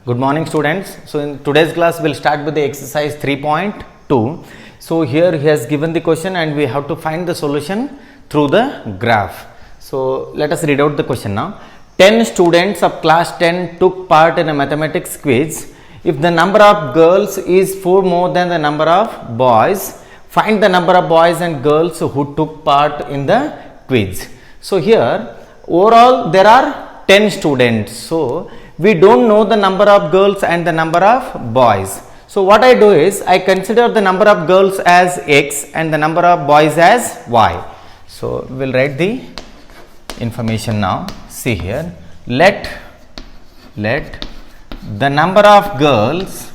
Good morning students. So in today's class we'll start with the exercise 3.2. So here he has given the question and we have to find the solution through the graph. So let us read out the question now. 10 students of class 10 took part in a mathematics quiz. If the number of girls is 4 more than the number of boys, find the number of boys and girls who took part in the quiz. So here overall there are 10 students. So we don't know the number of girls and the number of boys. So what I do is I consider the number of girls as x and the number of boys as y. So we will write the information now. See here, let the number of girls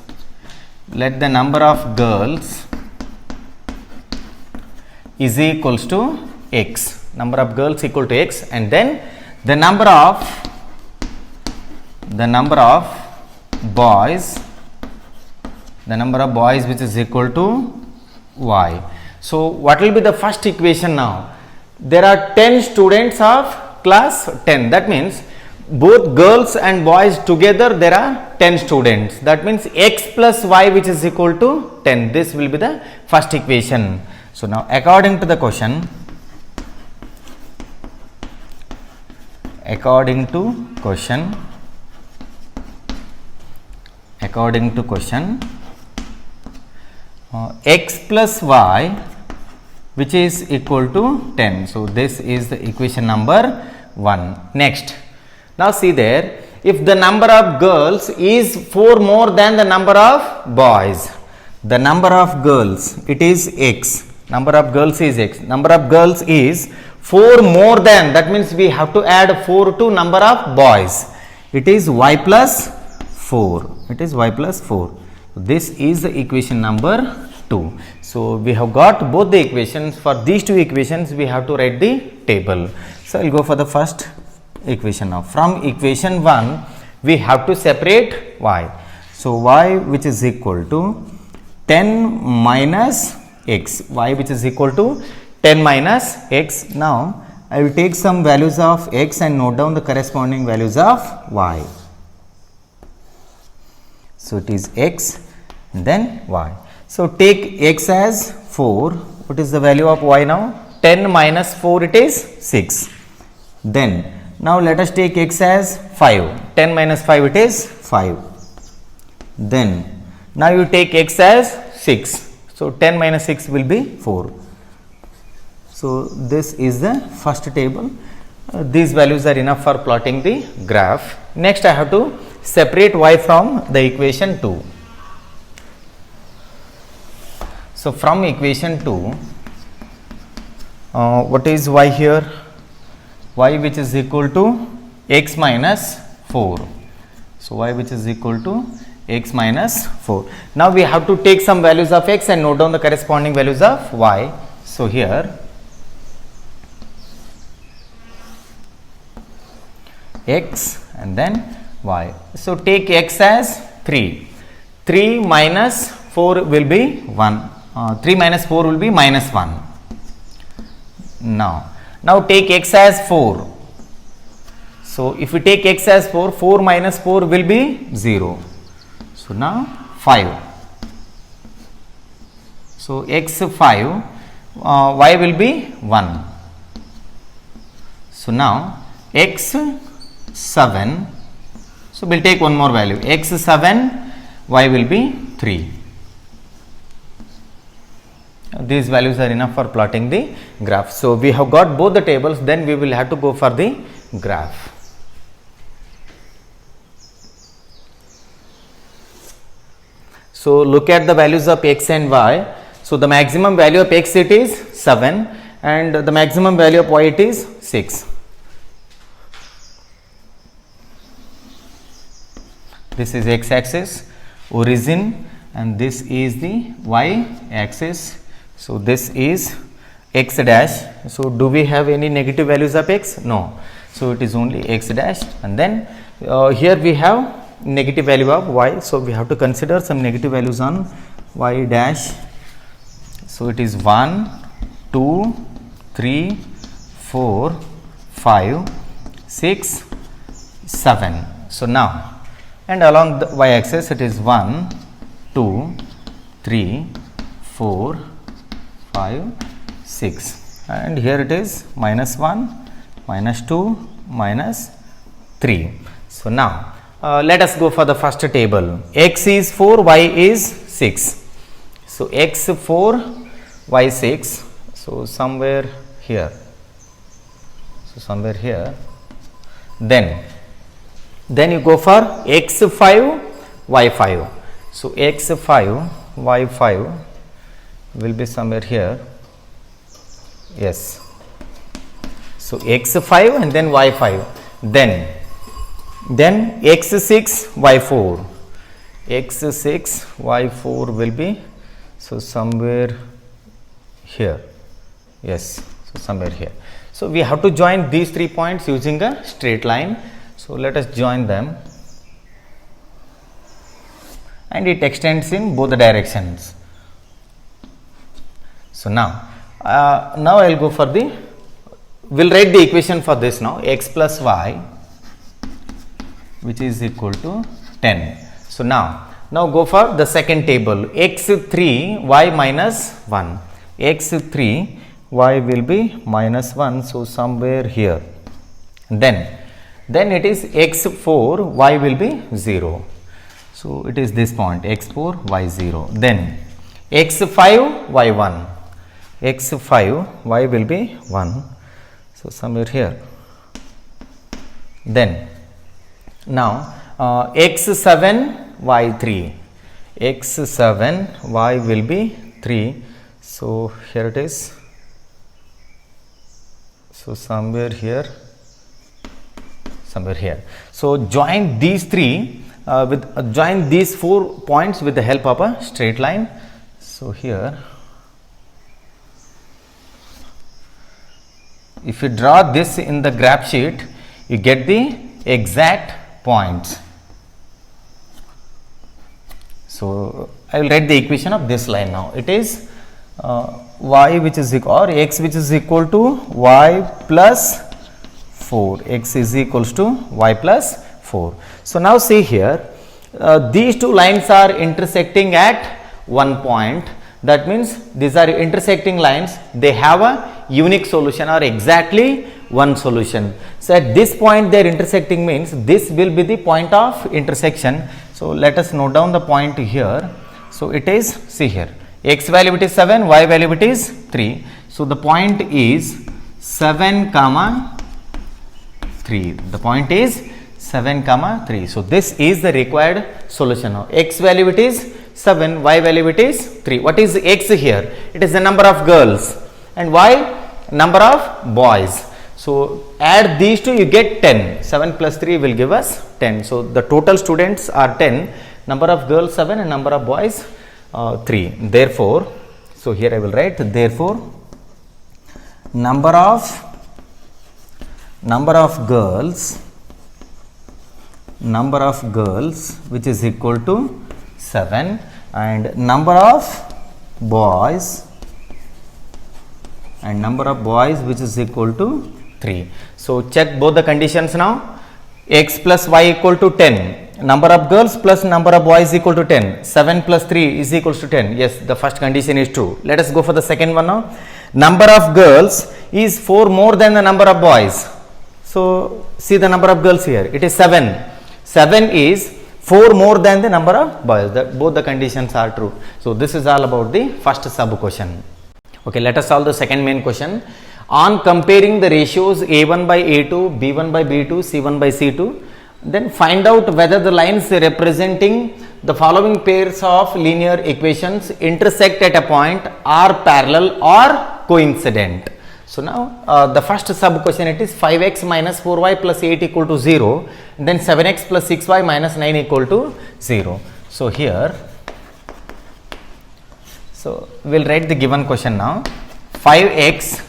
is equals to x. Number of girls equal to x, and then the number of boys which is equal to y. So what will be the first equation now? There are 10 students of class 10. That means both girls and boys together there are 10 students. That means x plus y which is equal to 10. This will be the first equation. So now according to question, x plus y which is equal to 10. So this is the equation number 1. Next, now see there, if the number of girls is 4 more than the number of boys, the number of girls, it is x, number of girls is x, number of girls is 4 more than, that means we have to add 4 to number of boys, it is y plus 4, This is the equation number 2. So we have got both the equations. For these two equations we have to write the table. So I will go for the first equation now. From equation 1 we have to separate y. So y which is equal to 10 minus x, y which is equal to 10 minus x. Now I will take some values of x and note down the corresponding values of y. So it is x and then y. So take x as 4. What is the value of y now? 10 minus 4, it is 6. Then now let us take x as 5. 10 minus 5, it is 5. Then now you take x as 6. So 10 minus 6 will be 4. So this is the first table. These values are enough for plotting the graph. Next I have to separate y from the equation 2. So from equation 2, what is y here? Y which is equal to x minus 4. So y which is equal to x minus 4. Now we have to take some values of x and note down the corresponding values of y. So here x and then y. So take x as 3. 3 minus 4 will be 1. 3 minus 4 will be minus 1. Now take x as 4. So if we take x as 4, 4 minus 4 will be 0. So now 5. So x 5, y will be 1. So now x 7. So we will take one more value, x 7, y will be 3. These values are enough for plotting the graph. So we have got both the tables, then we will have to go for the graph. So look at the values of x and y. So the maximum value of x it is 7 and the maximum value of y it is 6. This is x axis, origin, and this is the y axis. So this is x dash. So do we have any negative values of x? No. So it is only x dash, and then here we have negative value of y. So we have to consider some negative values on y dash. So it is 1, 2, 3, 4, 5, 6, 7. So now and along the y axis it is 1, 2, 3, 4, 5, 6, and here it is minus 1, minus 2, minus 3. So now let us go for the first table. X is 4, y is 6. So x 4, y 6. So somewhere here. So somewhere here. Then you go for x 5, y 5. So x 5, y 5 will be somewhere here. Yes. So x 5 and then y 5. Then x 6, y 4. X 6, y 4 will be so somewhere here. Yes. So somewhere here. So we have to join these 3 points using a straight line. So let us join them, and it extends in both the directions. So now I will go for the, we'll write the equation for this now, x plus y which is equal to 10. So now go for the second table, x 3, y minus 1. X 3, y will be minus 1. So somewhere here. Then it is x 4, y will be 0. So it is this point, x 4, y 0. Then x 5, y 1. X 5, y will be 1. So somewhere here. Then now x 7, y 3. X 7, y will be 3. So here it is. So somewhere here. So join these 3 join these 4 points with the help of a straight line. So here, if you draw this in the graph sheet, you get the exact points. So I will write the equation of this line now. It is y which is equal, or x which is equal to y plus 4. X is equals to y plus 4. So now see here, these 2 lines are intersecting at one point. That means these are intersecting lines. They have a unique solution or exactly one solution. So at this point they are intersecting means this will be the point of intersection. So let us note down the point here. So it is, see here, x value it is 7, y value it is 3. So the point is 7 comma 3. The point is 7 comma 3. So this is the required solution. Now x value it is 7, y value it is 3. What is x here? It is the number of girls, and y number of boys. So add these two, you get 10. 7 plus 3 will give us 10. So the total students are 10. Number of girls 7 and number of boys 3. Therefore, so here I will write, therefore number of girls which is equal to 7, and number of boys which is equal to 3. So check both the conditions now. X plus y equal to 10, number of girls plus number of boys equal to 10, 7 plus 3 is equals to 10. Yes, the first condition is true. Let us go for the second one now. Number of girls is 4 more than the number of boys. So see the number of girls here, it is 7. 7 is 4 more than the number of boys. Both the conditions are true. So this is all about the first sub question. Okay, let us solve the second main question. On comparing the ratios A1 by A2, B1 by B2, C1 by C2, then find out whether the lines representing the following pairs of linear equations intersect at a point, are parallel or coincident. So now the first sub question, it is 5x minus 4y plus 8 equal to 0, then 7x plus 6y minus 9 equal to 0. So here, so we will write the given question now. 5x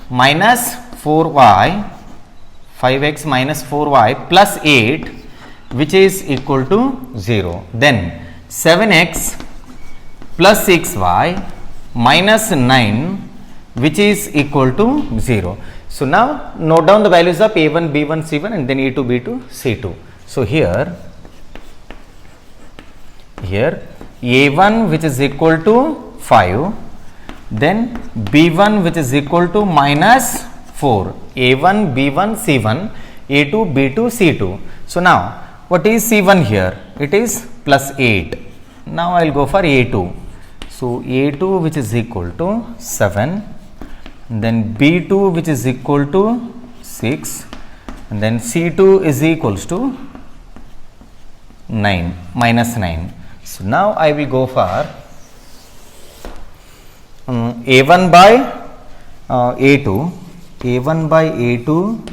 minus 4y plus 8 which is equal to 0. Then 7x plus 6y minus 9 which is equal to 0. So now note down the values of A1, B1, C1 and then A2, B2, C2. So here here a1 which is equal to 5, then b1 which is equal to minus 4, a1 b1 c1, a2 b2 c2. So now what is c1 here? It is plus 8. Now I will go for a2. So a2 which is equal to 7, then b2 which is equal to 6, and then c2 is equals to 9, minus 9. So now I will go for a1 by a2, a1 by a2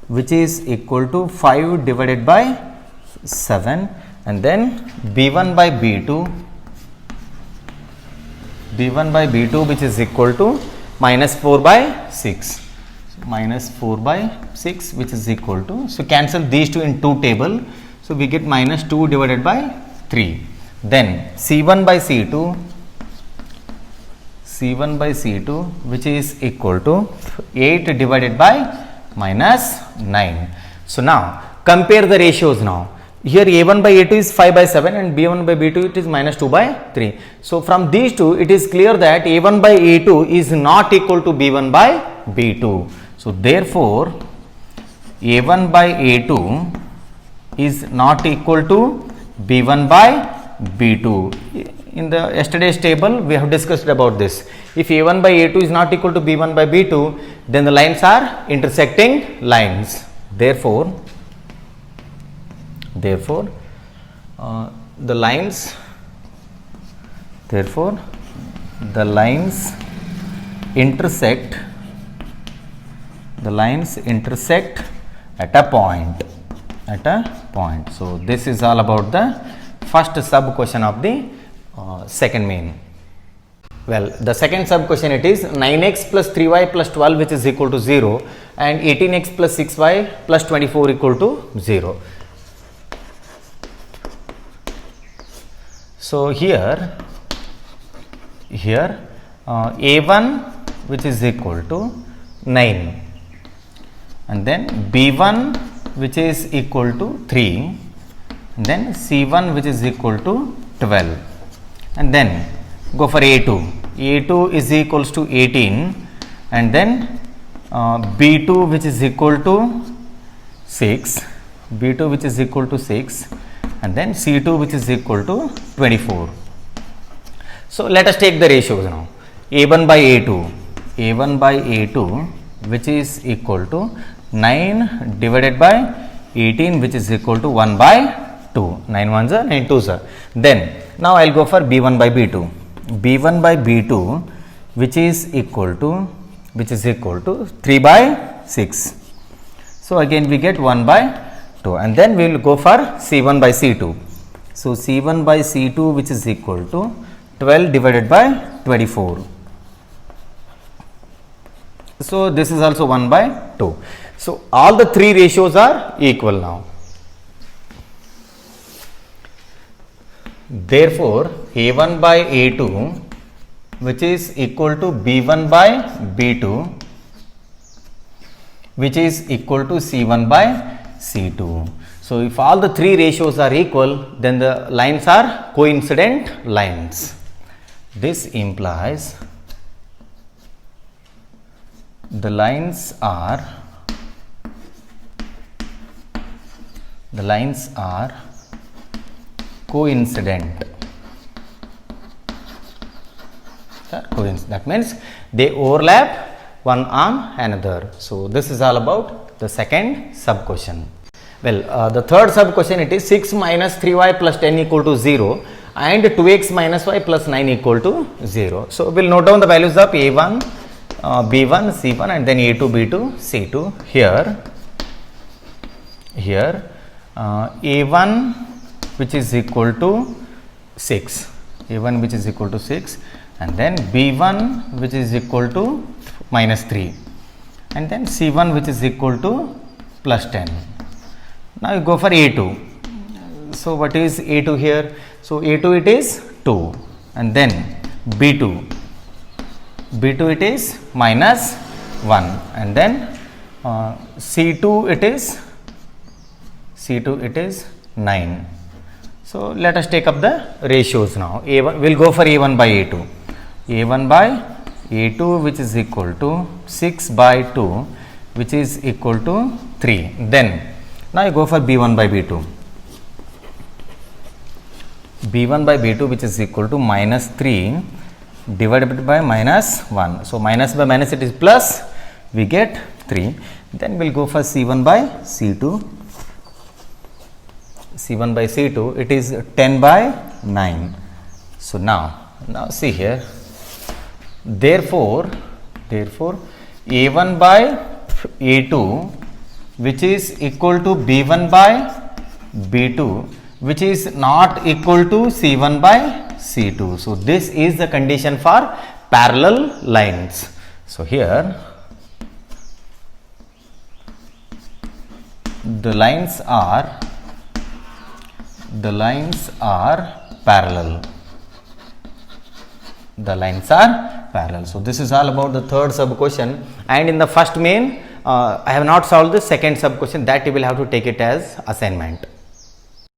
which is equal to 5 divided by 7, and then b1 by b2, b1 by b2 which is equal to minus 4 by 6, minus 4 by 6 which is equal to, so cancel these two in two table, so we get minus 2 divided by 3. Then c1 by c2, c1 by c2 which is equal to 8 divided by minus 9. So now compare the ratios. Now here a1 by a2 is 5 by 7 and b1 by b2 it is minus 2 by 3. So from these two it is clear that a1 by a2 is not equal to b1 by b2. So therefore a1 by a2 is not equal to b1 by b2. In the yesterday's table we have discussed about this. If a1 by a2 is not equal to b1 by b2, then the lines are intersecting lines. Therefore the lines intersect at a point. So this is all about the first sub question of the second main. Well, the second sub question, it is 9x plus 3y plus 12 which is equal to 0 and 18x plus 6y plus 24 equal to 0. So here a1 which is equal to 9, and then b1 which is equal to 3, and then c1 which is equal to 12, and then go for a2 is equals to 18, and then b2 which is equal to 6, and then c2 which is equal to 24. So let us take the ratios now. a1 by a2 which is equal to 9 divided by 18 which is equal to 1 by 2. 9 ones are 9 twos are. Then now I will go for b1 by b2. b1 by b2 which is equal to 3 by 6. So again we get 1 by 2, and then we will go for c1 by c2. So c1 by c2 which is equal to 12 divided by 24. So this is also 1 by 2. So all the three ratios are equal now. Therefore a1 by a2 which is equal to b1 by b2 which is equal to c1 by c2. So if all the three ratios are equal, then the lines are coincident lines. This implies the lines are coincident. That means they overlap one on another. So this is all about the second sub question. Well, the third sub question, it is 6 minus 3y plus 10 equal to 0 and 2x minus y plus 9 equal to 0. So we will note down the values of a1, b1, c1, and then a2, b2, c2. Here a1 which is equal to 6, and then b1 which is equal to minus 3, and then c1 which is equal to plus 10. Now you go for a2. So what is a2 here? So a2 it is 2, and then b2 it is minus 1, and then c2 it is 9. So let us take up the ratios now. A1, we'll go for A1 by A2. A1 by A2 which is equal to 6 by 2 which is equal to 3. Then now you go for B1 by B2. B1 by B2 which is equal to minus 3 divided by minus 1. So minus by minus it is plus, we get 3. Then we'll go for C1 by C2. C1 by C2, it is 10 by 9. So now see here. Therefore, A1 by A2 which is equal to B1 by B2 which is not equal to C1 by C2. So this is the condition for parallel lines. So here the lines are parallel. The lines are parallel. So this is all about the third sub question, and in the first main I have not solved the second sub question, that you will have to take it as assignment.